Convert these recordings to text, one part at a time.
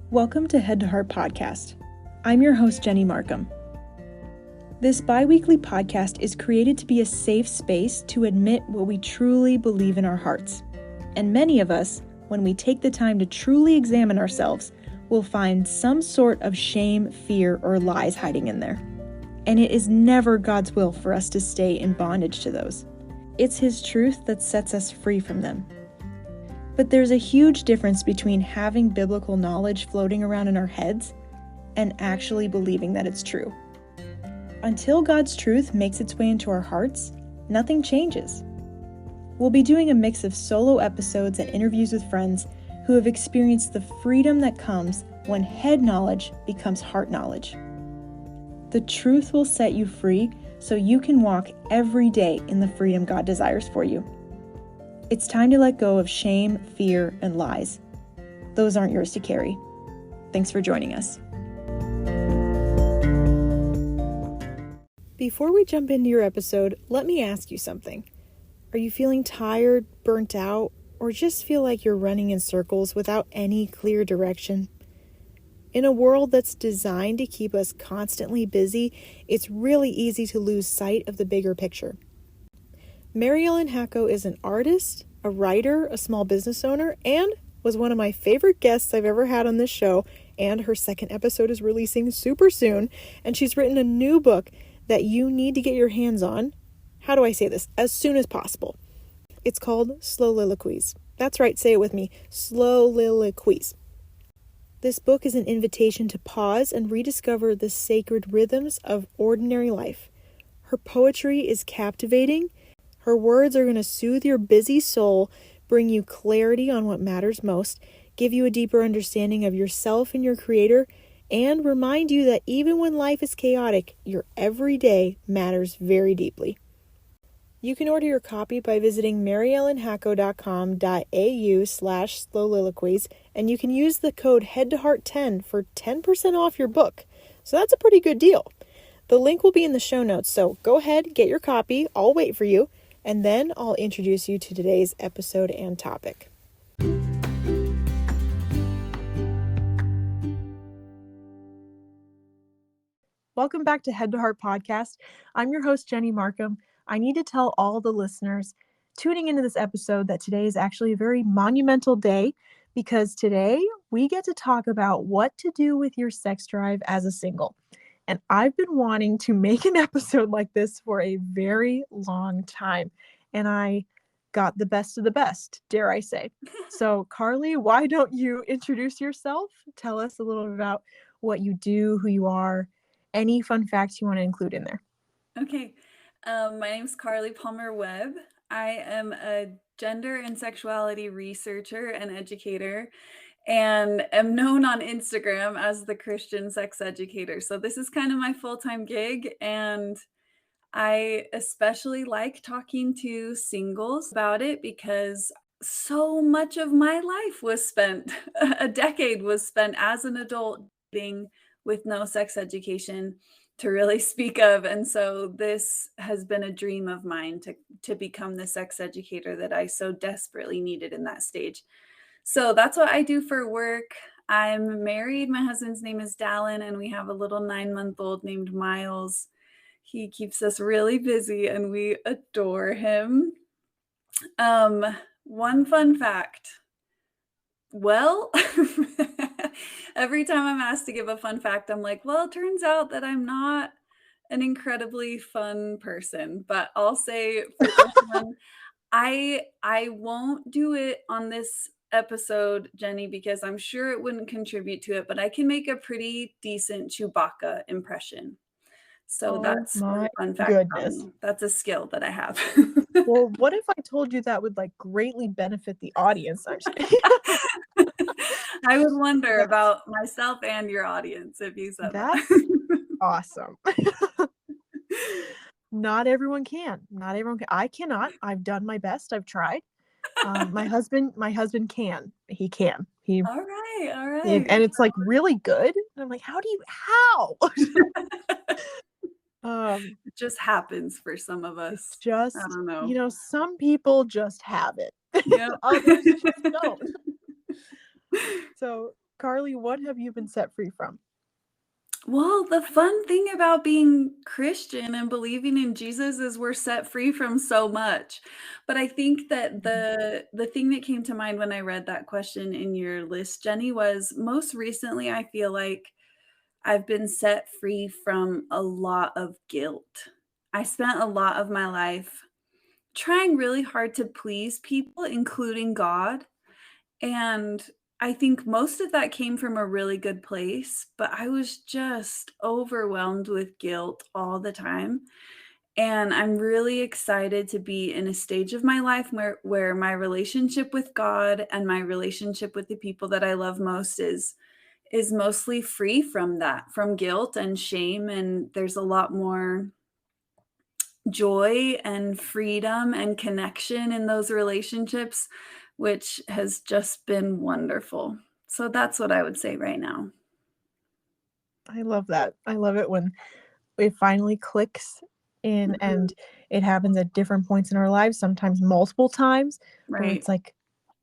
Welcome to Head to Heart Podcast. I'm your host, Jenny Markham. This bi-weekly podcast is created to be a safe space to admit what we truly believe in our hearts. And many of us, when we take the time to truly examine ourselves, will find some sort of shame, fear, or lies hiding in there. And it is never God's will for us to stay in bondage to those. It's His truth that sets us free from them. But there's a huge difference between having biblical knowledge floating around in our heads and actually believing that it's true. Until God's truth makes its way into our hearts, nothing changes. We'll be doing a mix of solo episodes and interviews with friends who have experienced the freedom that comes when head knowledge becomes heart knowledge. The truth will set you free so you can walk every day in the freedom God desires for you. It's time to let go of shame, fear, and lies. Those aren't yours to carry. Thanks for joining us. Before we jump into your episode, let me ask you something. Are you feeling tired, burnt out, or just feel like you're running in circles without any clear direction? In a world that's designed to keep us constantly busy, it's really easy to lose sight of the bigger picture. Mary Ellen Hacko is an artist, a writer, a small business owner, and was one of my favorite guests I've ever had on this show, and her second episode is releasing super soon, and she's written a new book that you need to get your hands on. How do I say this? As soon as possible. It's called Slowliloquies. That's right, say it with me. Slowliloquies. This book is an invitation to pause and rediscover the sacred rhythms of ordinary life. Her poetry is captivating. Her words are going to soothe your busy soul, bring you clarity on what matters most, give you a deeper understanding of yourself and your Creator, and remind you that even when life is chaotic, your everyday matters very deeply. You can order your copy by visiting maryellenhacko.com.au/slowliloquies, and you can use the code HEADTOHEART10 for 10% off your book. So that's a pretty good deal. The link will be in the show notes, so go ahead, get your copy. I'll wait for you, and then I'll introduce you to today's episode and topic. Welcome back to Head to Heart Podcast. I'm your host, Jenny Markham. I need to tell all the listeners tuning into this episode that today is actually a very monumental day because today we get to talk about what to do with your sex drive as a single. And I've been wanting to make an episode like this for a very long time. And I got the best of the best, dare I say. So Carlie, why don't you introduce yourself? Tell us a little bit about what you do, who you are, any fun facts you want to include in there. Okay. My name's Carlie Palmer-Webb. I am a gender and sexuality researcher and educator and am known on Instagram as the Christian Sex Educator. So this is kind of my full-time gig, and I especially like talking to singles about it because so much of my life was spent, a decade was spent as an adult dating with no sex education to really speak of. And so this has been a dream of mine to become the sex educator that I so desperately needed in that stage. So that's what I do for work. I'm married. My husband's name is Dallin, and we have a little 9-month-old named Miles. He keeps us really busy and we adore him. One fun fact. Well, every time I'm asked to give a fun fact, I'm like, well, it turns out that I'm not an incredibly fun person, but I'll say for this one, I won't do it on this episode, Jenny, because I'm sure it wouldn't contribute to it, but I can make a pretty decent Chewbacca impression. So that's my fun fact. goodness. That's a skill that I have. Well, what if I told you that would greatly benefit the audience? I'm just kidding. I would wonder about myself and your audience if you said that. That's awesome. Not everyone can. I cannot. I've done my best. I've tried. My husband can. He can. All right. And it's really good. And I'm like, how? It just happens for some of us. It's just, I don't know. Some people just have it. Yep. Others just don't. So, Carlie, Carlie, what have you been set free from? Well, the fun thing about being Christian and believing in Jesus is we're set free from so much. But I think that Mhm. the thing that came to mind when I read that question in your list, Jenny, was most recently I feel like I've been set free from a lot of guilt. I spent a lot of my life trying really hard to please people, including God. And I think most of that came from a really good place, but I was just overwhelmed with guilt all the time. And I'm really excited to be in a stage of my life where my relationship with God and my relationship with the people that I love most is mostly free from that, from guilt and shame. And there's a lot more joy and freedom and connection in those relationships, which has just been wonderful. So that's what I would say right now. I love that. I love it when it finally clicks in Mhm. and it happens at different points in our lives, sometimes multiple times, where Right. it's like,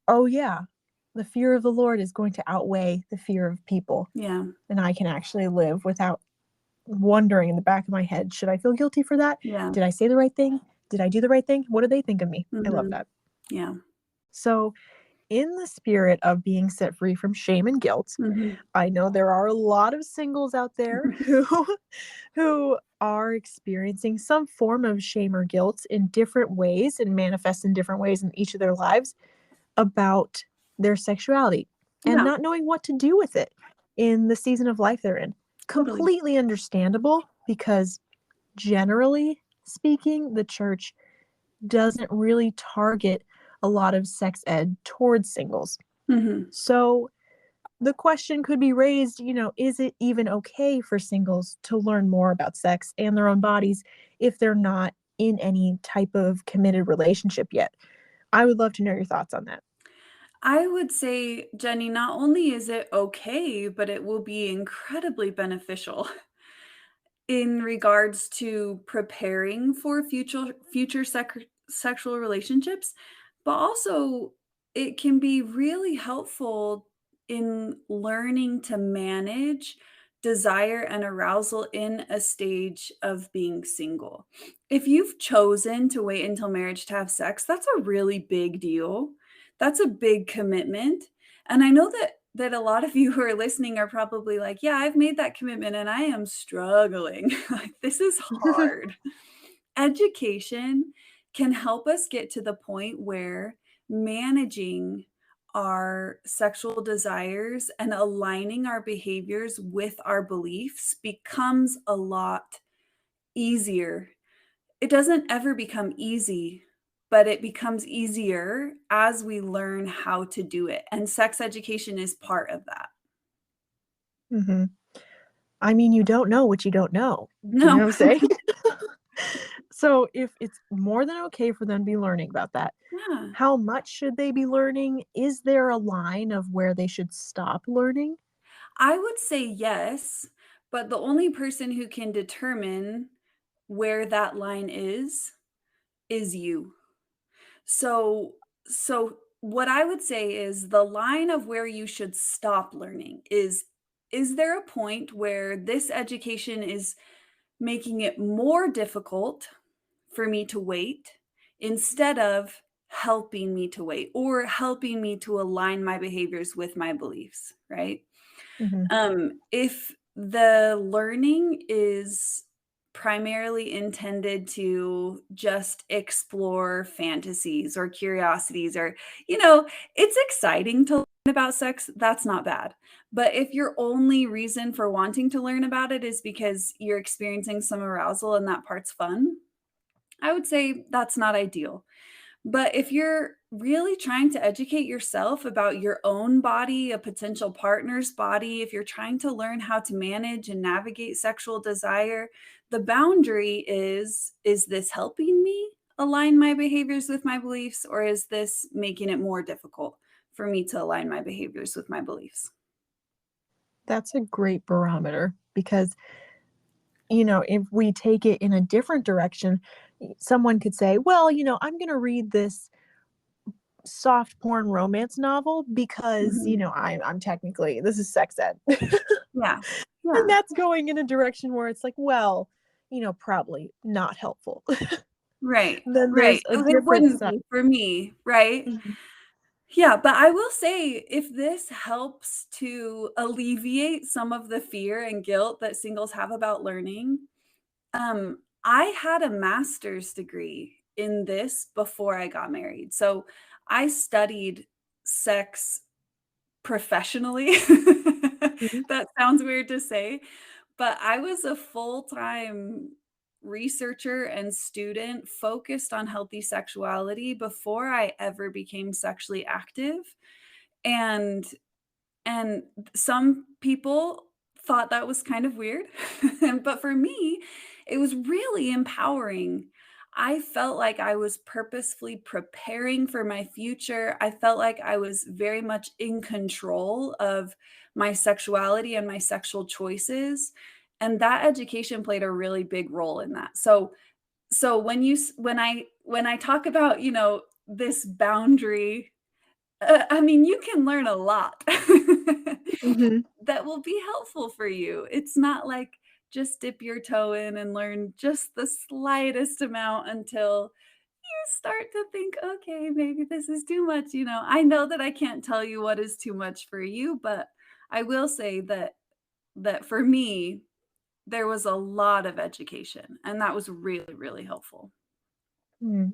oh, yeah, the fear of the Lord is going to outweigh the fear of people. Yeah. And I can actually live without wondering in the back of my head, should I feel guilty for that? Yeah. Did I say the right thing? Did I do the right thing? What do they think of me? I love Mhm. that. Yeah. So, in the spirit of being set free from shame and guilt, Mhm. I know there are a lot of singles out there who are experiencing some form of shame or guilt in different ways and manifest in different ways in each of their lives about their sexuality and Yeah, not knowing what to do with it in the season of life they're in. totally. Completely understandable because generally speaking, the church doesn't really target a lot of sex ed towards singles. Mhm. So the question could be raised, is it even okay for singles to learn more about sex and their own bodies if they're not in any type of committed relationship yet? I would love to know your thoughts on that. I would say, Jenny, not only is it okay, but it will be incredibly beneficial in regards to preparing for future sexual relationships, but also it can be really helpful in learning to manage desire and arousal in a stage of being single. If you've chosen to wait until marriage to have sex, that's a really big deal. That's a big commitment. And I know that a lot of you who are listening are probably like, "Yeah, I've made that commitment and I am struggling." Like, this is hard. Education can help us get to the point where managing our sexual desires and aligning our behaviors with our beliefs becomes a lot easier. It doesn't ever become easy, but it becomes easier as we learn how to do it, and sex education is part of that. Mhm. I mean, you don't know what you don't know. Do you know No. what I'm saying? So if it's more than okay for them to be learning about that, Yeah. how much should they be learning? Is there a line of where they should stop learning? I would say yes, but the only person who can determine where that line is you. So so what I would say is the line of where you should stop learning is there a point where this education is making it more difficult for me to wait instead of helping me to wait or helping me to align my behaviors with my beliefs, right? Mhm, If the learning is primarily intended to just explore fantasies or curiosities or, it's exciting to learn about sex, that's not bad. But if your only reason for wanting to learn about it is because you're experiencing some arousal and that part's fun, I would say that's not ideal. But if you're really trying to educate yourself about your own body, a potential partner's body, if you're trying to learn how to manage and navigate sexual desire, the boundary is this helping me align my behaviors with my beliefs, or is this making it more difficult for me to align my behaviors with my beliefs? that's a great barometer because, if we take it in a different direction, someone could say, "Well, I'm gonna read this soft porn romance novel because, Mhm. I'm technically, this is sex ed. Yeah. And Yeah. that's going in a direction where it's like, well, probably not helpful. Right. Then Right. there's a It different wouldn't side. be for me, right? Mhm, Yeah, but I will say if this helps to alleviate some of the fear and guilt that singles have about learning, I had a master's degree in this before I got married. So I studied sex professionally. mhm, That sounds weird to say, but I was a full-time researcher and student focused on healthy sexuality before I ever became sexually active, and and some people thought that was kind of weird, but for me, it was really empowering. I felt like I was purposefully preparing for my future. I felt like I was very much in control of my sexuality and my sexual choices, and that education played a really big role in that. So when I talk about, this boundary, I mean, you can learn a lot mhm, that will be helpful for you. It's not like just dip your toe in and learn just the slightest amount until you start to think, okay, maybe this is too much. I know that I can't tell you what is too much for you, but I will say that for me, there was a lot of education, and that was really, really helpful. mm.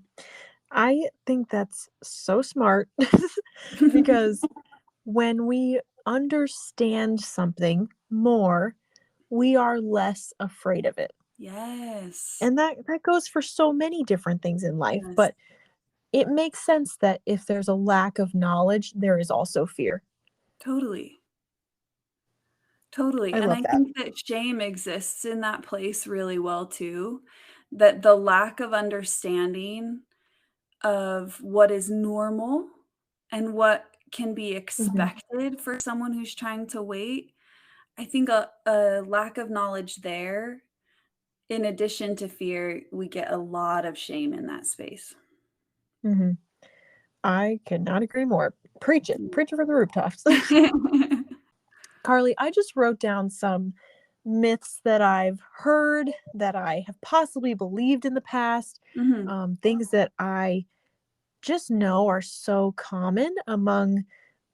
I think that's so smart because when we understand something more, we are less afraid of it. Yes. And that goes for so many different things in life, Yes. but it makes sense that if there's a lack of knowledge, there is also fear. Totally. Totally, I and love I that. think that shame exists in that place really well too, that the lack of understanding of what is normal and what can be Mhm, expected for someone who's trying to wait, I think a lack of knowledge there, in addition to fear, we get a lot of shame in that space. mhm. I cannot agree more. Preach it. Preach it from the rooftops. Mm. Carly, I just wrote down some myths that I've heard, that I have possibly believed in the past, Mhm. things that I just know are so common among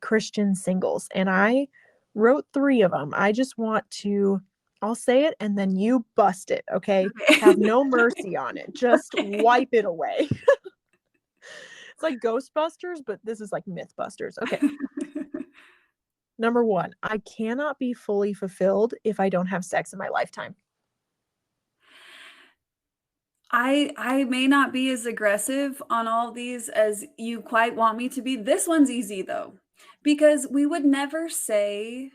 Christian singles. And I wrote three of them. I just want to, I'll say it and then you bust it, okay? Have Okay. no mercy on it. Just Okay. wipe it away. It's like Ghostbusters, but this is like Mythbusters. Okay. Number one, I cannot be fully fulfilled if I don't have sex in my lifetime. I may not be as aggressive on all these as you quite want me to be. This one's easy though, because we would never say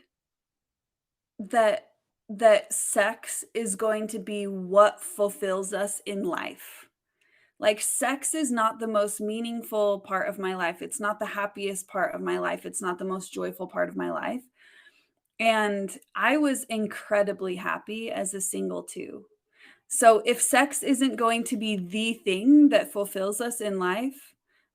that sex is going to be what fulfills us in life. Like sex is not the most meaningful part of my life. It's not the happiest part of my life. It's not the most joyful part of my life. And I was incredibly happy as a single too. So if sex isn't going to be the thing that fulfills us in life,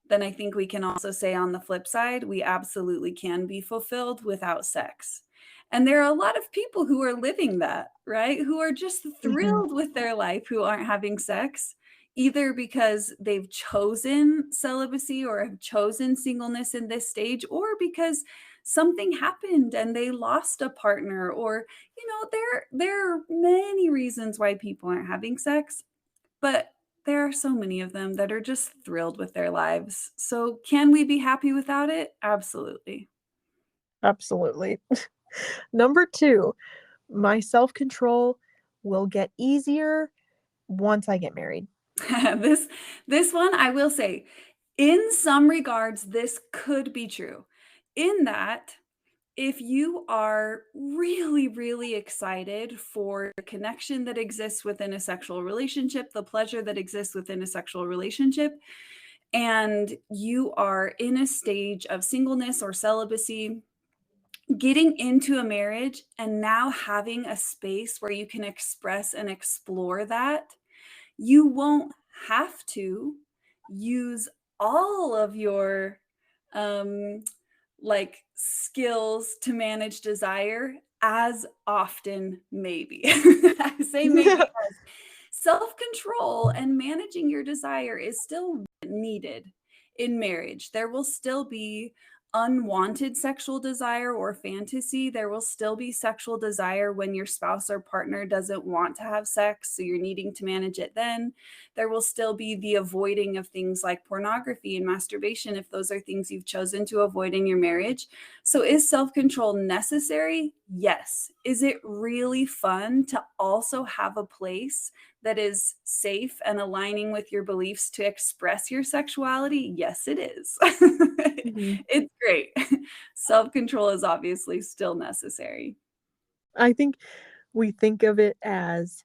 then I think we can also say on the flip side, we absolutely can be fulfilled without sex. And there are a lot of people who are living that, right? Who are just Mhm, thrilled with their life who aren't having sex, either because they've chosen celibacy or have chosen singleness in this stage, or because something happened and they lost a partner, or there are many reasons why people aren't having sex, but there are so many of them that are just thrilled with their lives. So can we be happy without it? Absolutely. absolutely. Number two, my self control will get easier once I get married. This this one I will say, in some regards, this could be true. In that if you are really, really excited for the connection that exists within a sexual relationship, the pleasure that exists within a sexual relationship, and you are in a stage of singleness or celibacy, getting into a marriage and now having a space where you can express and explore that, you won't have to use all of your um, like skills to manage desire as often, maybe. I say maybe because self-control and managing your desire is still needed in marriage. There will still be unwanted sexual desire or fantasy. There will still be sexual desire when your spouse or partner doesn't want to have sex, so you're needing to manage it then. There will still be the avoiding of things like pornography and masturbation if those are things you've chosen to avoid in your marriage. So, is self control necessary? Yes. Is it really fun to also have a place that is safe and aligning with your beliefs to express your sexuality? Yes, it is. Mhm. It's great. Self control is obviously still necessary. I think we think of it as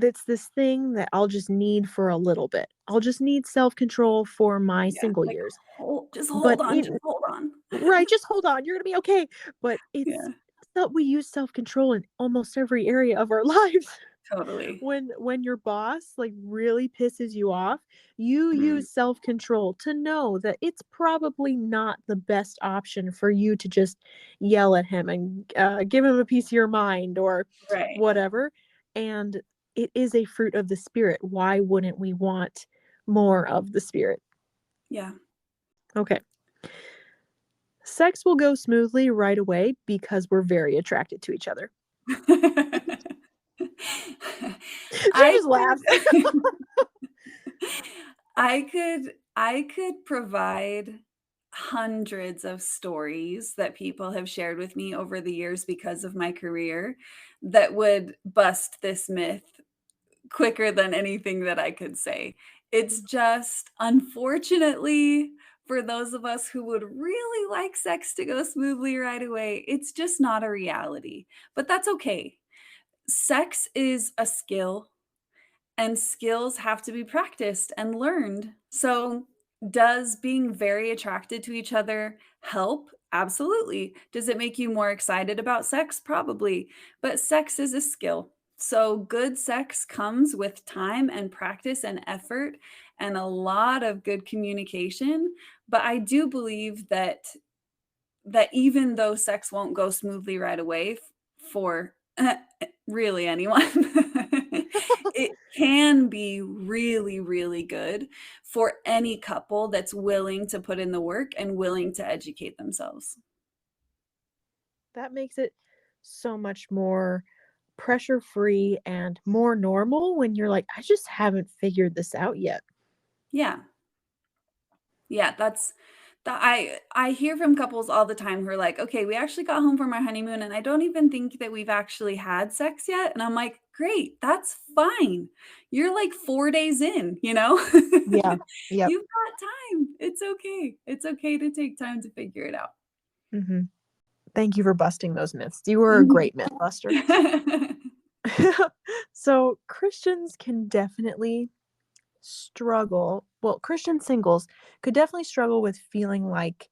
it's this thing that I'll just need for a little bit. I'll just need self-control for my Yeah. single Like, years. just But hold on, just in hold on. right, just hold on, you're gonna be okay. But Yeah, it's that we use self-control in almost every area of our lives. totally. When your boss, like, really pisses you off, you Mm, use self-control to know that it's probably not the best option for you to just yell at him and, give him a piece of your mind or right. whatever, and it is a fruit of the spirit. Why wouldn't we want more of the spirit? Yeah. Okay. Sex will go smoothly right away because we're very attracted to each other. She I just laughs. could I could provide hundreds of stories that people have shared with me over the years because of my career that would bust this myth quicker than anything that I could say. It's just, unfortunately, for those of us who would really like sex to go smoothly right away, it's just not a reality. But that's okay. Sex is a skill, and skills have to be practiced and learned. So, does being very attracted to each other help? Absolutely. Does it make you more excited about sex? Probably. But sex is a skill. So, good sex comes with time and practice and effort and a lot of good communication. But I do believe that even though sex won't go smoothly right away for really anyone, it can be really, really good for any couple that's willing to put in the work and willing to educate themselves. That makes it so much more pressure-free and more normal when you're like, "I just haven't figured this out yet." Yeah. Yeah, that's that I hear from couples all the time who are like, "Okay, we actually got home from our honeymoon and I don't even think that we've actually had sex yet." And I'm like, "Great, that's fine. You're like 4 days in, you know? Yeah. Yep. You've got time. It's okay. It's okay to take time to figure it out." Mhm. Thank you for busting those myths. You were a Mhm. great myth buster. So, Christians can definitely Christian singles could definitely struggle with feeling like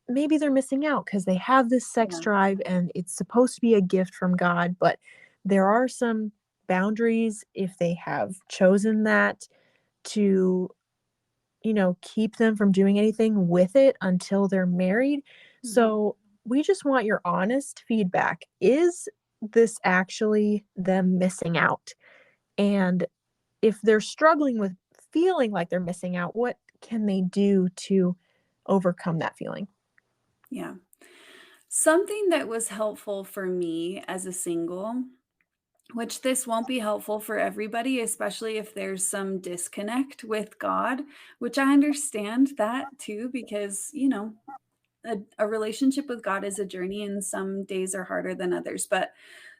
maybe they're missing out because they have this sex Yeah. drive and it's supposed to be a gift from God, but there are some boundaries if they have chosen that to, keep them from doing anything with it until they're married. Mhm. So, we just want your honest feedback. Is this actually them missing out? And if they're struggling with feeling like they're missing out, what can they do to overcome that feeling? Yeah. Something that was helpful for me as a single, which this won't be helpful for everybody, especially if there's some disconnect with God, which I understand that too, because, a relationship with God is a journey and some days are harder than others. But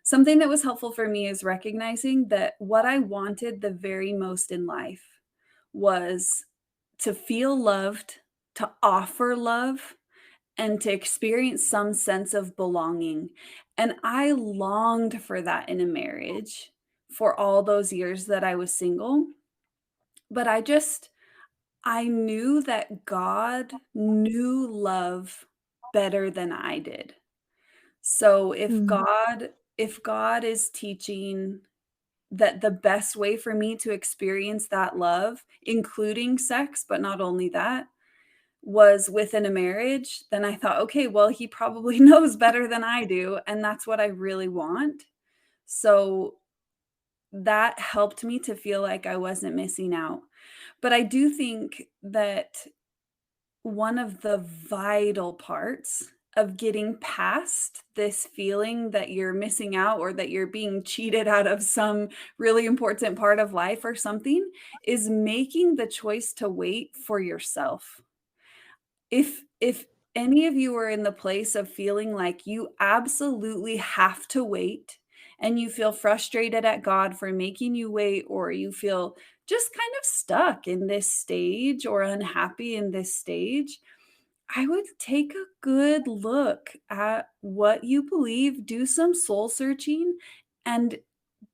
something that was helpful for me is recognizing that what I wanted the very most in life was to feel loved, to offer love, and to experience some sense of belonging. And I longed for that in a marriage for all those years that I was single. But I knew that God knew love better than I did. So Mm, if God is teaching that the best way for me to experience that love, including sex, but not only that, was within a marriage, then I thought, okay, well, he probably knows better than I do, and that's what I really want. So that helped me to feel like I wasn't missing out. But I do think that one of the vital parts of getting past this feeling that you're missing out or that you're being cheated out of some really important part of life or something is making the choice to wait for yourself. If any of you are in the place of feeling like you absolutely have to wait and you feel frustrated at God for making you wait, or you feel just kind of stuck in this stage or unhappy in this stage, I would take a good look at what you believe, do some soul searching, and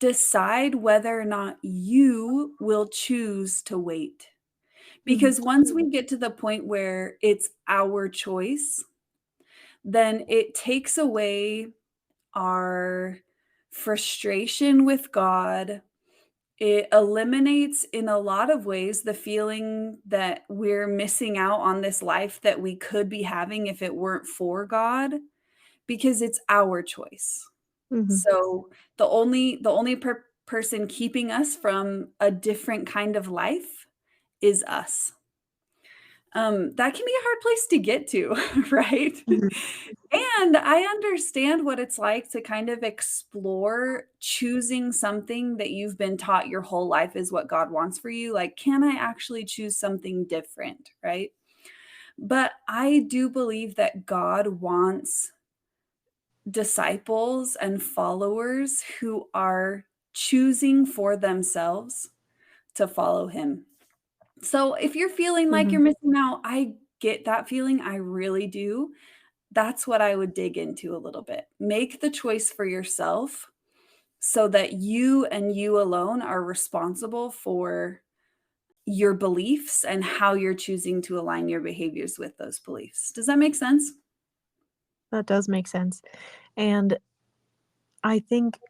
decide whether or not you will choose to wait. Mhm. Because once we get to the point where it's our choice, then it takes away our frustration with God. It eliminates, in a lot of ways, the feeling that we're missing out on this life that we could be having if it weren't for God, because it's our choice. Mhm. So the only person keeping us from a different kind of life is us. That can be a hard place to get to, right? Mhm. And I understand what it's like to kind of explore choosing something that you've been taught your whole life is what God wants for you. Like, can I actually choose something different, right? But I do believe that God wants disciples and followers who are choosing for themselves to follow him. So if you're feeling like Mhm. you're missing out, I get that feeling, I really do. That's what I would dig into a little bit. Make the choice for yourself so that you and you alone are responsible for your beliefs and how you're choosing to align your behaviors with those beliefs. Does that make sense? That does make sense. And I think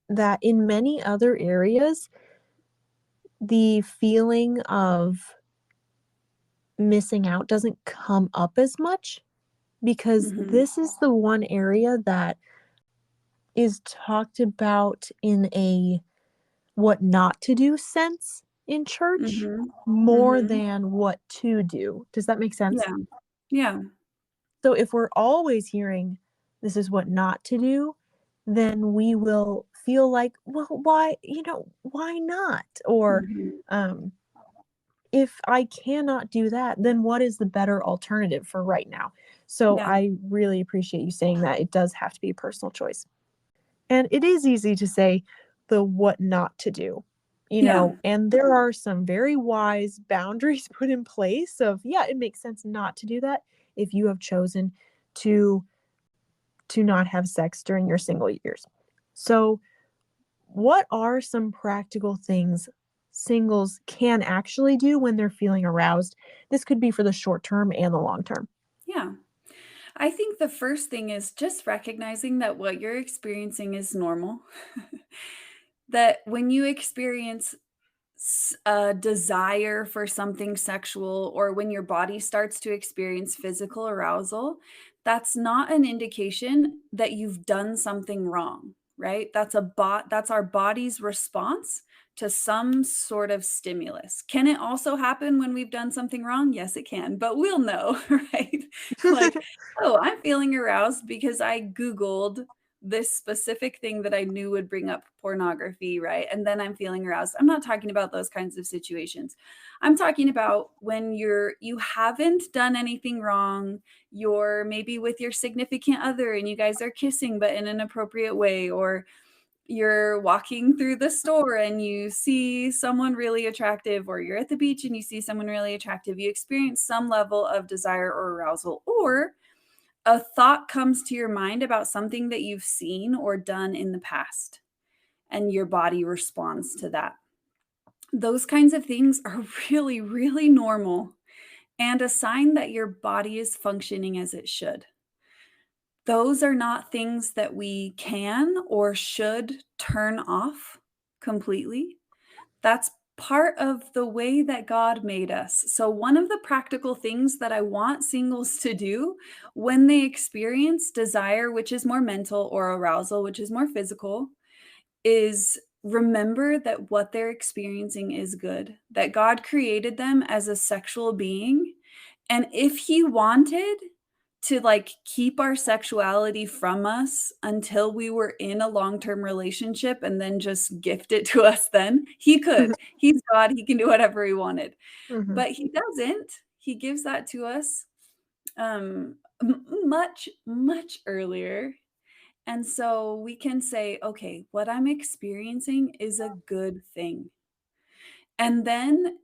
that in many other areas, the feeling of missing out doesn't come up as much because Mhm. this is the one area that is talked about in a what not to do sense in church Mhm. more Mhm. than what to do. Does that make sense? Yeah. Yeah. So if we're always hearing this is what not to do, then we will feel like, well, why not? Or Mhm. um, if I cannot do that, then what is the better alternative for right now? So Yeah. I really appreciate you saying that it does have to be a personal choice. And it is easy to say the what not to do, Yeah. and there are some very wise boundaries put in place of, yeah, it makes sense not to do that if you have chosen to not have sex during your single years. So, what are some practical things singles can actually do when they're feeling aroused? This could be for the short term and the long term. Yeah. I think the first thing is just recognizing that what you're experiencing is normal. That when you experience a desire for something sexual, or when your body starts to experience physical arousal, that's not an indication that you've done something wrong, right? That's our body's response to some sort of stimulus. Can it also happen when we've done something wrong? Yes, it can, but we'll know, right? Like, oh, I'm feeling aroused because I Googled this specific thing that I knew would bring up pornography, right? And then I'm feeling aroused. I'm not talking about those kinds of situations. I'm talking about when you haven't done anything wrong, you're maybe with your significant other and you guys are kissing but in an appropriate way, or you're walking through the store and you see someone really attractive, or you're at the beach and you see someone really attractive. You experience some level of desire or arousal, or a thought comes to your mind about something that you've seen or done in the past, and your body responds to that. Those kinds of things are really, really normal and a sign that your body is functioning as it should. Those are not things that we can or should turn off completely. That's part of the way that God made us. So, one of the practical things that I want singles to do when they experience desire, which is more mental, or arousal, which is more physical, is remember that what they're experiencing is good, that God created them as a sexual being. And if He wanted to like keep our sexuality from us until we were in a long-term relationship and then just gift it to us, then He could. He's God, He can do whatever He wanted. Mhm. But He doesn't. He gives that to us much, much earlier. And so we can say, okay, what I'm experiencing is a good thing. And then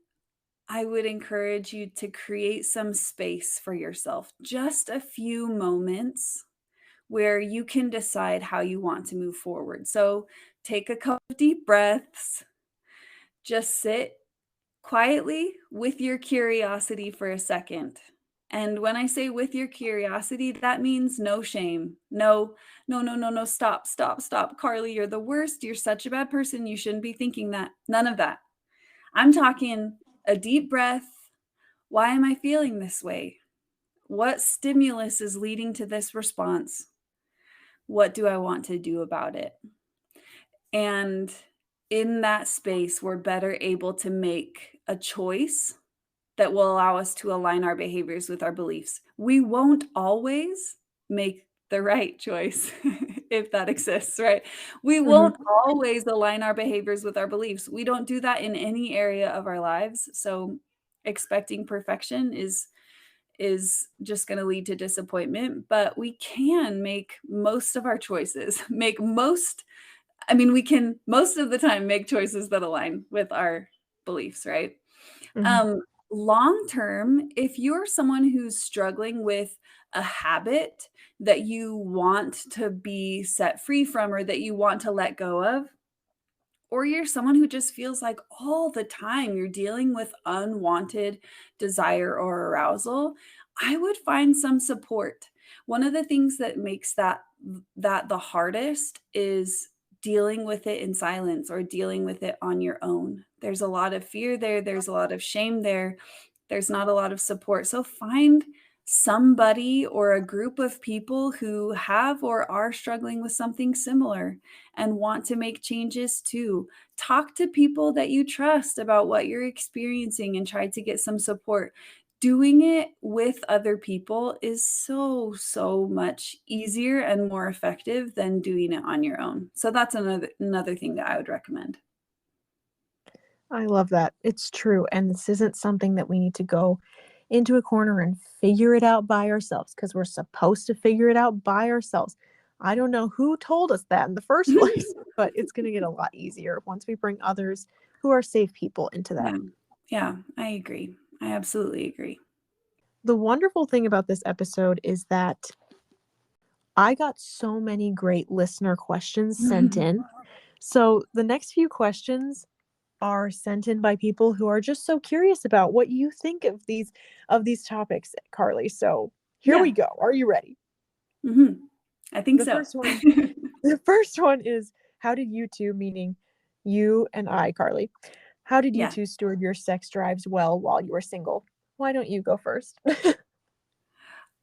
I would encourage you to create some space for yourself, just a few moments where you can decide how you want to move forward. So take a couple of deep breaths, just sit quietly with your curiosity for a second. And when I say with your curiosity, that means no shame. No, no, no, no, no, stop, stop, stop. Carlie, you're the worst. You're such a bad person. You shouldn't be thinking that. None of that. I'm talking a deep breath. Why am I feeling this way? What stimulus is leading to this response? What do I want to do about it? And in that space, we're better able to make a choice that will allow us to align our behaviors with our beliefs. We won't always make the right choice, if that exists, right? We Mhm. won't always align our behaviors with our beliefs. We don't do that in any area of our lives. So expecting perfection is just going to lead to disappointment, but we can make most of our choices, we can most of the time make choices that align with our beliefs, right? Mhm. Um, Long term, if you're someone who's struggling with a habit that you want to be set free from or that you want to let go of, or you're someone who just feels like all the time you're dealing with unwanted desire or arousal, I would find some support. One of the things that makes that the hardest is dealing with it in silence or dealing with it on your own. There's a lot of fear there, there's a lot of shame there. There's not a lot of support. So find somebody or a group of people who have or are struggling with something similar and want to make changes too. Talk to people that you trust about what you're experiencing and try to get some support. Doing it with other people is so, so much easier and more effective than doing it on your own. So that's another thing that I would recommend. I love that. It's true, and this isn't something that we need to go into a corner and figure it out by ourselves because 'cause we're supposed to figure it out by ourselves. I don't know who told us that in the first place, but it's gonna get a lot easier once we bring others who are safe people into that. Yeah. Yeah, I agree. I absolutely agree. The wonderful thing about this episode is that I got so many great listener questions sent in. So the next few questions are sent in by people who are just so curious about what you think of these topics, Carlie. So here we Yeah. go. Are you ready? Mhm. I think The so. first one the first one is how did you two, meaning you and I, Carlie, how did you Yeah. two steward your sex drives well while you were single? Why don't you go first?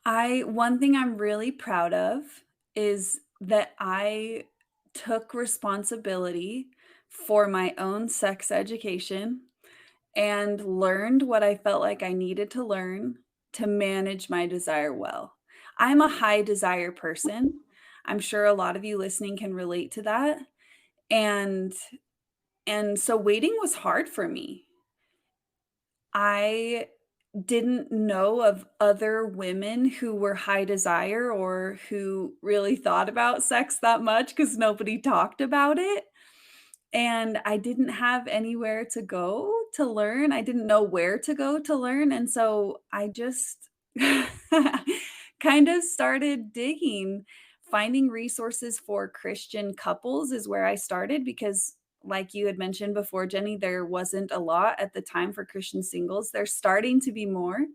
One thing I'm really proud of is that I took responsibility for my own sex education and learned what I felt like I needed to learn to manage my desire well. I'm a high desire person. I'm sure a lot of you listening can relate to that. And so waiting was hard for me. I didn't know of other women who were high desire or who really thought about sex that much because nobody talked about it. And I didn't have anywhere to go to learn. I didn't know where to go to learn. And so I just kind of started digging. Finding resources for Christian couples is where I started because, like you had mentioned before, Jenny, there wasn't a lot at the time for Christian singles. There's starting to be more,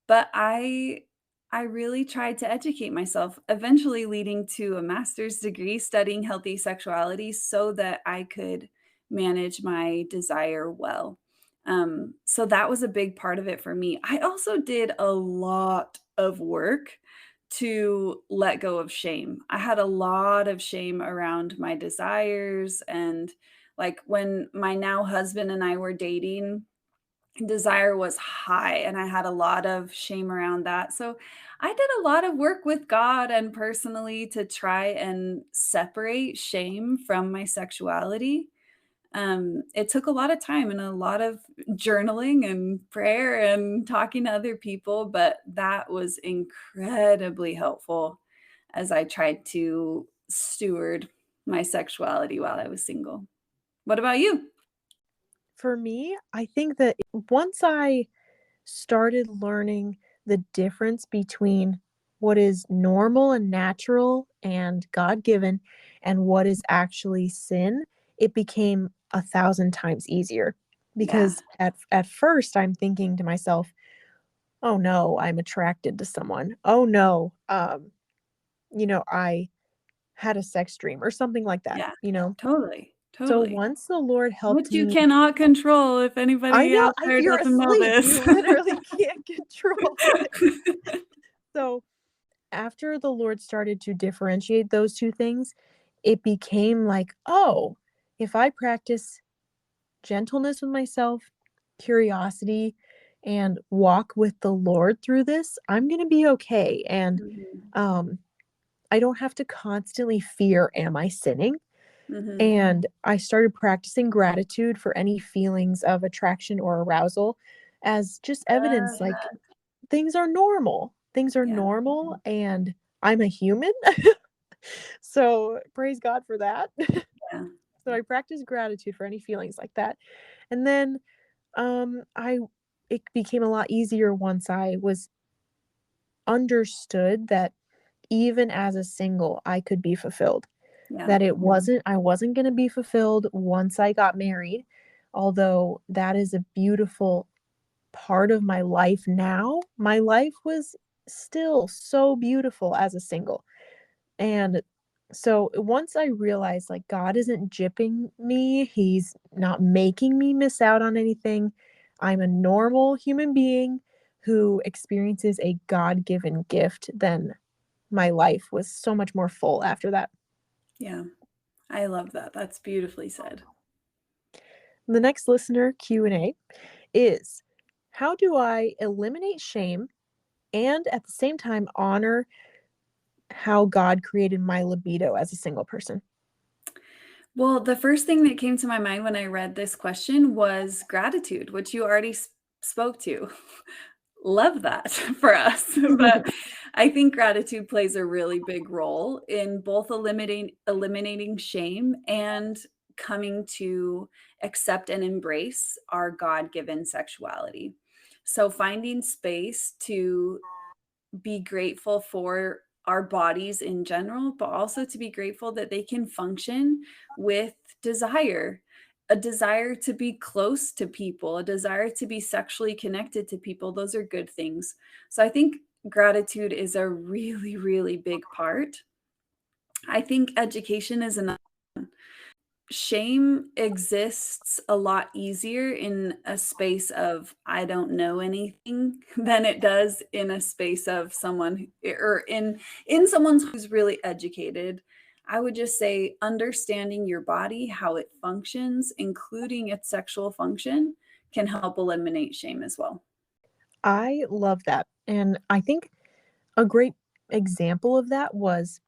but I really tried to educate myself, eventually leading to a master's degree studying healthy sexuality so that I could manage my desire well. So that was a big part of it for me. I also did a lot of work to let go of shame. I had a lot of shame around my desires, and like when my now husband and I were dating, desire was high and I had a lot of shame around that. So I did a lot of work with God and personally to try and separate shame from my sexuality. It took a lot of time and a lot of journaling and prayer and talking to other people, but that was incredibly helpful as I tried to steward my sexuality while I was single. What about you? For me, I think that once I started learning the difference between what is normal and natural and God given and what is actually sin, it became 1,000 times easier. Yeah, Because at first I'm thinking to myself, oh no, I'm attracted to someone. Oh no, I had a sex dream or something like that, yeah, you know? totally, So totally. once the Lord helped Which you me, cannot control if I anybody know, out there you're doesn't know asleep. this. You literally can't control it. So after the Lord started to differentiate those two things, it became like, oh, if I practice gentleness with myself, curiosity, and walk with the Lord through this, I'm going to be okay. And Mhm, um, I don't have to constantly fear, am I sinning? mhm. And I started practicing gratitude for any feelings of attraction or arousal as just evidence Love like that. things are normal. Things are Yeah, normal and I'm a human. So praise God for that. yeah, So I practice gratitude for any feelings like that. And then I it became a lot easier once I was understood that even as a single, I could be fulfilled. yeah, That I wasn't gonna be fulfilled once I got married, although that is a beautiful part of my life now. My life was still so beautiful as a single. And so once I realized like God isn't gypping me, he's not making me miss out on anything. I'm a normal human being who experiences a God-given gift, then my life was so much more full after that. yeah. I love that. That's beautifully said. The next listener Q&A is, how do I eliminate shame and at the same time honor how God created my libido as a single person? Well, the first thing that came to my mind when I read this question was gratitude, which you already spoke to. Love that for us. But I think gratitude plays a really big role in both eliminating shame and coming to accept and embrace our God-given sexuality. So finding space to be grateful for our bodies in general, but also to be grateful that they can function with desire, a desire to be close to people, a desire to be sexually connected to people. Those are good things. So I think gratitude is a really, really big part. I think education is another. Shame exists a lot easier in a space of I don't know anything than it does in a space of someone or in someone who's really educated. I would just say understanding your body, how it functions, including its sexual function, can help eliminate shame as well. I love that. And I think a great example of that was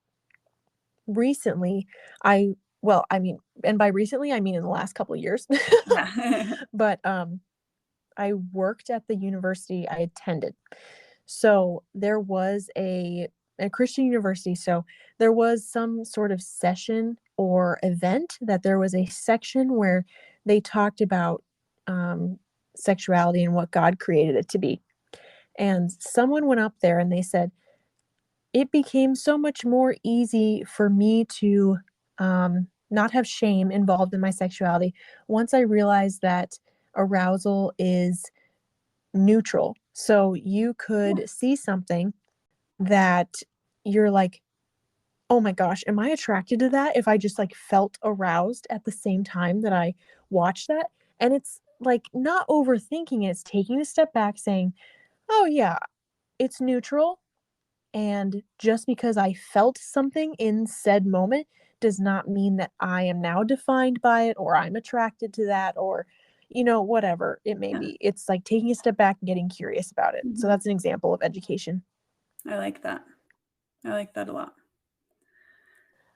recently I well, I mean, and by recently I mean in the last couple of years. Yeah. But I worked at the university I attended. So there was a Christian university, so there was some sort of session or event that there was a section where they talked about sexuality and what God created it to be. And someone went up there and they said, it became so much more easy for me to not have shame involved in my sexuality once I realized that arousal is neutral. So you Yeah. could see something that you're like, Oh my gosh, am I attracted to that if I just, like, felt aroused at the same time that I watched that? And it's, like, not overthinking it, it's taking a step back saying, "Oh, yeah, it's neutral, and just because I felt something in said moment does not mean that I am now defined by it or I'm attracted to that or, whatever it may Yeah. be." It's like taking a step back and getting curious about it. So Mhm. that's an example of education. I like that. I like that a lot.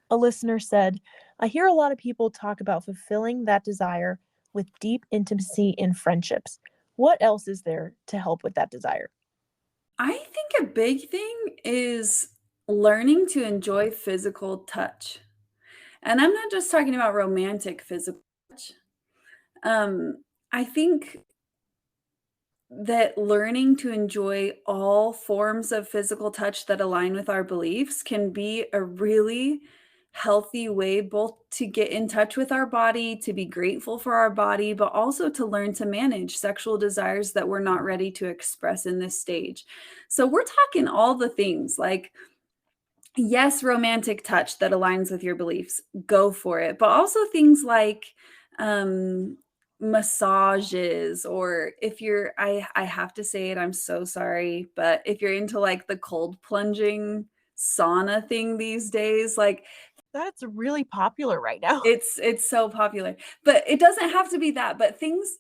A listener said, "I hear a lot of people talk about fulfilling that desire with deep intimacy in friendships. What else is there to help with that desire?" I think a big thing is learning to enjoy physical touch. And I'm not just talking about romantic physical touch. I think that learning to enjoy all forms of physical touch that align with our beliefs can be a really healthy way both to get in touch with our body, to be grateful for our body, but also to learn to manage sexual desires that we're not ready to express in this stage. So we're talking all the things like, yes, romantic touch that aligns with your beliefs, go for it. But also things like um, massages, or if you're, I have to say it, I'm so sorry, but if you're into like the cold plunging sauna thing these days, like That's really popular right now. it's so popular. But it doesn't have to be that, but things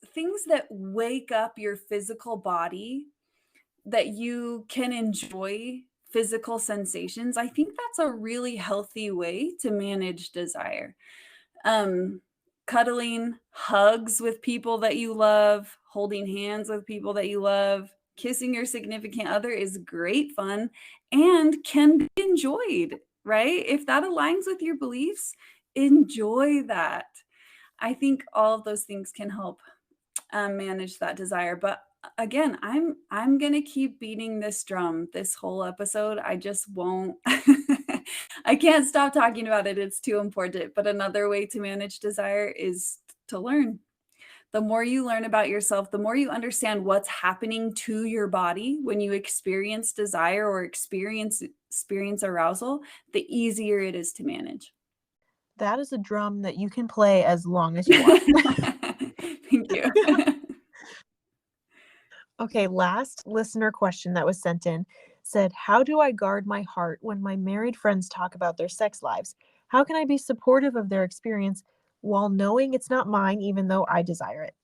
that wake up your physical body that you can enjoy physical sensations, I think that's a really healthy way to manage desire. Um, Cuddling, hugs with people that you love, holding hands with people that you love, kissing your significant other is great fun and can be enjoyed, right? If that aligns with your beliefs, enjoy that. I think all of those things can help manage that desire. But again, I'm gonna keep beating this drum this whole episode. I just won't. I can't stop talking about it. It's too important. But another way to manage desire is to learn. The more you learn about yourself, the more you understand what's happening to your body when you experience desire or experience arousal, the easier it is to manage. That is a drum that you can play as long as you want. Thank you. Okay, last listener question that was sent in said, "How do I guard my heart when my married friends talk about their sex lives? How can I be supportive of their experience while knowing it's not mine, even though I desire it?"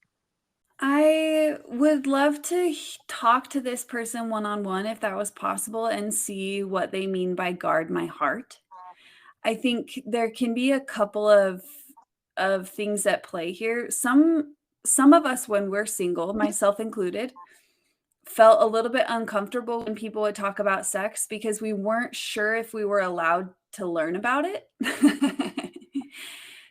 I would love to talk to this person one on one if that was possible and see what they mean by guard my heart. I think there can be a couple of things at play here. Some of us when we're single, myself included, felt a little bit uncomfortable when people would talk about sex because we weren't sure if we were allowed to learn about it.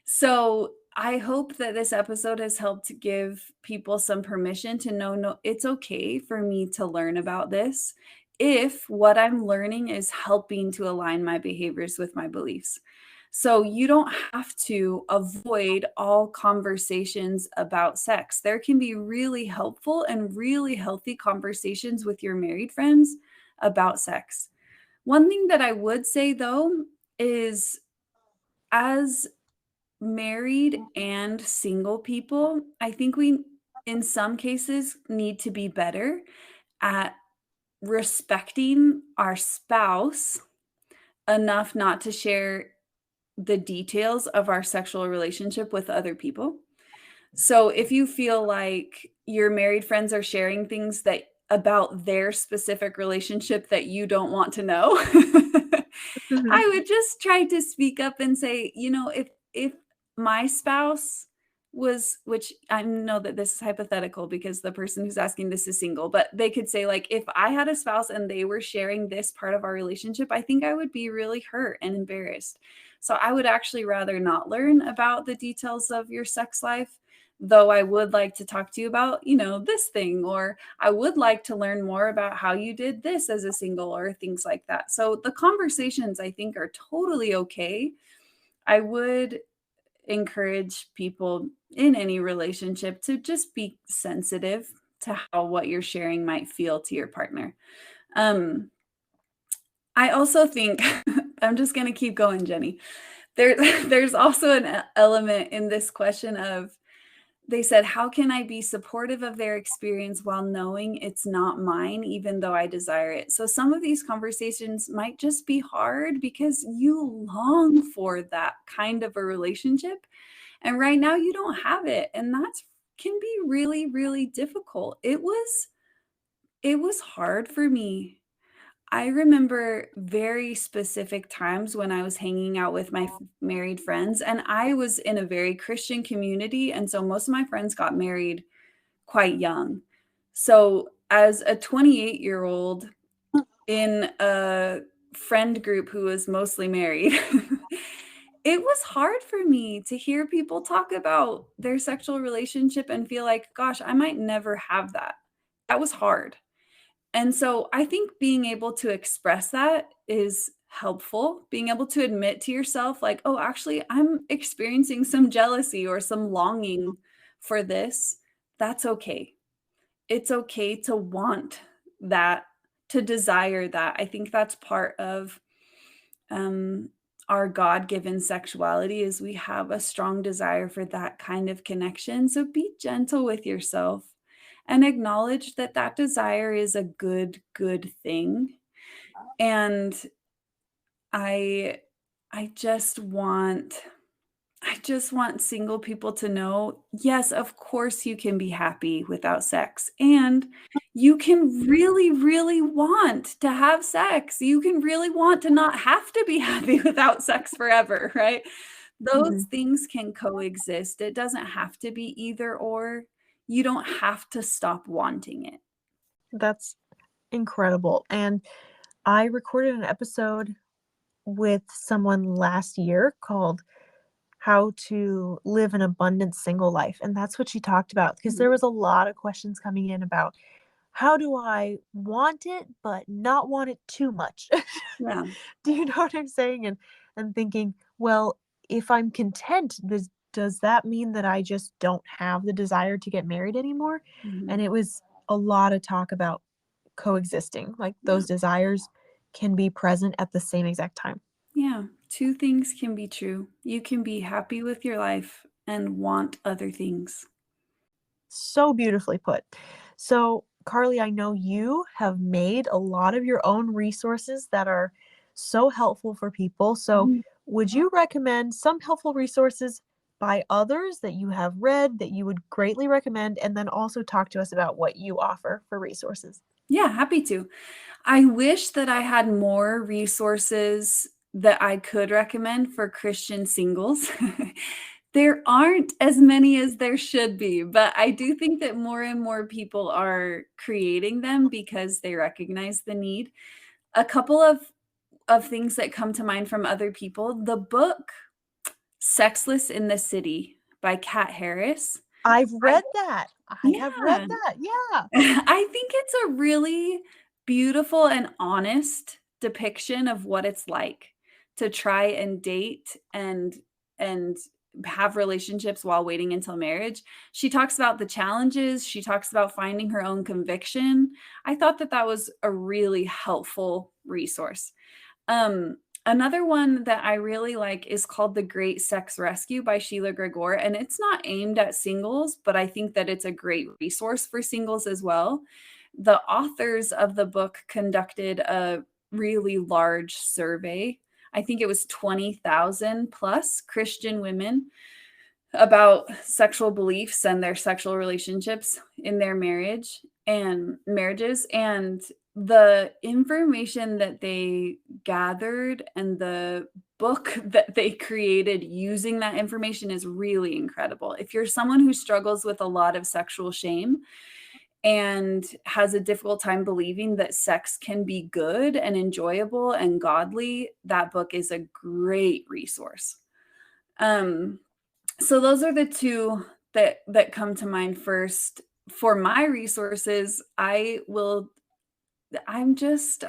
So, I hope that this episode has helped give people some permission to know, no, it's okay for me to learn about this if what I'm learning is helping to align my behaviors with my beliefs. So, you don't have to avoid all conversations about sex. There can be really helpful and really healthy conversations with your married friends about sex. One thing that I would say though is, as married and single people, I think we, in some cases, need to be better at respecting our spouse enough not to share the details of our sexual relationship with other people. So if you feel like your married friends are sharing things that about their specific relationship that you don't want to know, Mhm. I would just try to speak up and say, if my spouse was, which I know that this is hypothetical because the person who's asking this is single, but they could say like, if I had a spouse and they were sharing this part of our relationship, I think I would be really hurt and embarrassed. So I would actually rather not learn about the details of your sex life, though I would like to talk to you about, this thing, or I would like to learn more about how you did this as a single, or things like that. So the conversations I think are totally okay. I would encourage people in any relationship to just be sensitive to how what you're sharing might feel to your partner. Um, I also think I'm just going to keep going, Jenny. There's also an element in this question of, they said, how can I be supportive of their experience while knowing it's not mine, even though I desire it? So some of these conversations might just be hard because you long for that kind of a relationship. And right now you don't have it. And that can be really, really difficult. It was hard for me. I remember very specific times when I was hanging out with my married friends, and I was in a very Christian community. And so most of my friends got married quite young. So as a 28-year-old in a friend group who was mostly married, it was hard for me to hear people talk about their sexual relationship and feel like, gosh, I might never have that. That was hard. And so I think being able to express that is helpful. Being able to admit to yourself, like, oh, actually, I'm experiencing some jealousy or some longing for this. That's okay. It's okay to want that, to desire that. I think that's part of um, our God-given sexuality, is we have a strong desire for that kind of connection. So be gentle with yourself and acknowledge that that desire is a good thing. And I I just want single people to know, yes, of course you can be happy without sex. And you can really, really want to have sex. You can really want to not have to be happy without sex forever, right? Those things can coexist. It doesn't have to be either or. You don't have to stop wanting it. That's incredible. And I recorded an episode with someone last year called How to Live an Abundant Single Life. And that's what she talked about, because there was a lot of questions coming in about how do I want it, but not want it too much? Yeah. Do you know what I'm saying? And thinking, well, if I'm content, does that mean that I just don't have the desire to get married anymore? And Mhm. it was a lot of talk about coexisting, like Yeah. those desires can be present at the same exact time. Yeah. Two things can be true. You can be happy with your life and want other things. So beautifully put. So, Carlie, I know you have made a lot of your own resources that are so helpful for people. So, Mhm. would you recommend some helpful resources by others that you have read that you would greatly recommend? And then also talk to us about what you offer for resources. Yeah, happy to. I wish that I had more resources that I could recommend for Christian singles. There aren't as many as there should be, but I do think that more and more people are creating them because they recognize the need. A couple of things that come to mind from other people, the book Sexless in the City by Kat Harris. I've I read that. I have read Yeah. that. Yeah. I think it's a really beautiful and honest depiction of what it's like to try and date and have relationships while waiting until marriage. She talks about the challenges, she talks about finding her own conviction. I thought that that was a really helpful resource. Another one that I really like is called The Great Sex Rescue by Sheila Gregor, and it's not aimed at singles, but I think that it's a great resource for singles as well. The authors of the book conducted a really large survey. I think it was 20,000 plus Christian women about sexual beliefs and their sexual relationships in their marriages, and the information that they gathered and the book that they created using that information is really incredible. If you're someone who struggles with a lot of sexual shame and has a difficult time believing that sex can be good and enjoyable and godly, that book is a great resource. Um, so those are the two that come to mind first. For my resources, I'm just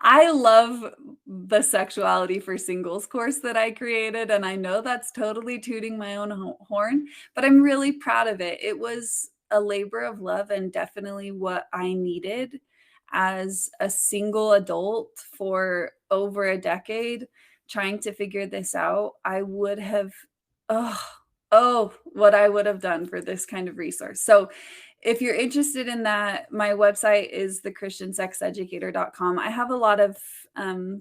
I love the Sexuality for Singles course that I created, and I know that's totally tooting my own horn, but I'm really proud of it. It was a labor of love and definitely what I needed as a single adult for over a decade trying to figure this out, I would have, what I would have done for this kind of resource. So if you're interested in that, my website is thechristiansexeducator.com. I have a lot of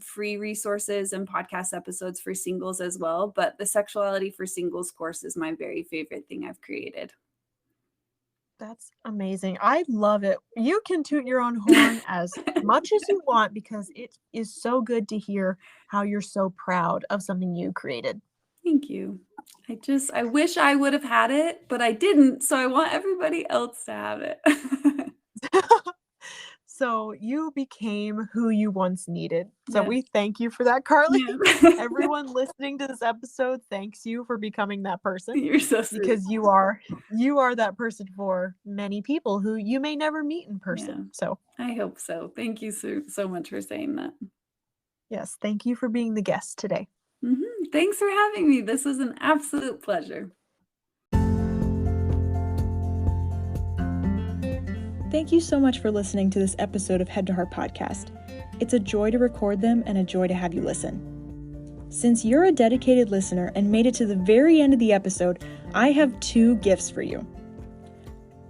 free resources and podcast episodes for singles as well, but the Sexuality for Singles course is my very favorite thing I've created. That's amazing. I love it. You can toot your own horn as much as you want because it is so good to hear how you're so proud of something you created. Thank you. I wish I would have had it, but I didn't. So I want everybody else to have it. So you became who you once needed. So Yes. we thank you for that, Carlie. Yeah. Everyone listening to this episode thanks you for becoming that person. You're so sweet. Because you are that person for many people who you may never meet in person. Yeah. So I hope so. Thank you so much for saying that. Yes, thank you for being the guest today. Thanks for having me. This was an absolute pleasure. Thank you so much for listening to this episode of Head to Heart Podcast. It's a joy to record them and a joy to have you listen. Since you're a dedicated listener and made it to the very end of the episode, I have 2 gifts for you.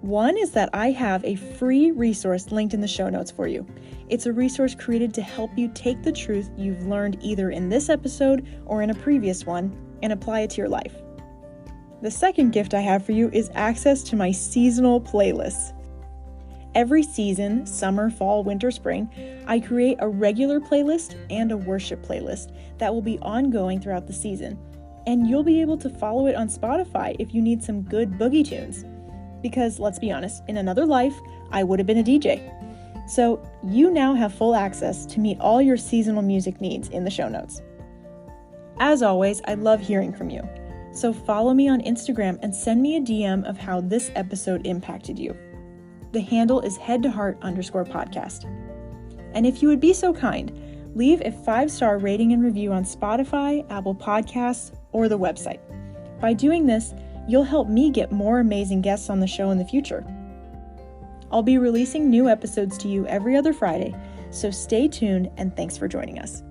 One is that I have a free resource linked in the show notes for you. It's a resource created to help you take the truth you've learned either in this episode or in a previous one and apply it to your life. The second gift I have for you is access to my seasonal playlists. Every season, summer, fall, winter, spring, I create a regular playlist and a worship playlist that will be ongoing throughout the season. And you'll be able to follow it on Spotify if you need some good boogie tunes. Because let's be honest, in another life, I would have been a DJ. So you now have full access to meet all your seasonal music needs in the show notes. As always, I love hearing from you. So follow me on Instagram and send me a DM of how this episode impacted you. The handle is headtoheart_podcast. And if you would be so kind, leave a 5-star rating and review on Spotify, Apple Podcasts, or the website. By doing this, you'll help me get more amazing guests on the show in the future. I'll be releasing new episodes to you every other Friday, so stay tuned and thanks for joining us.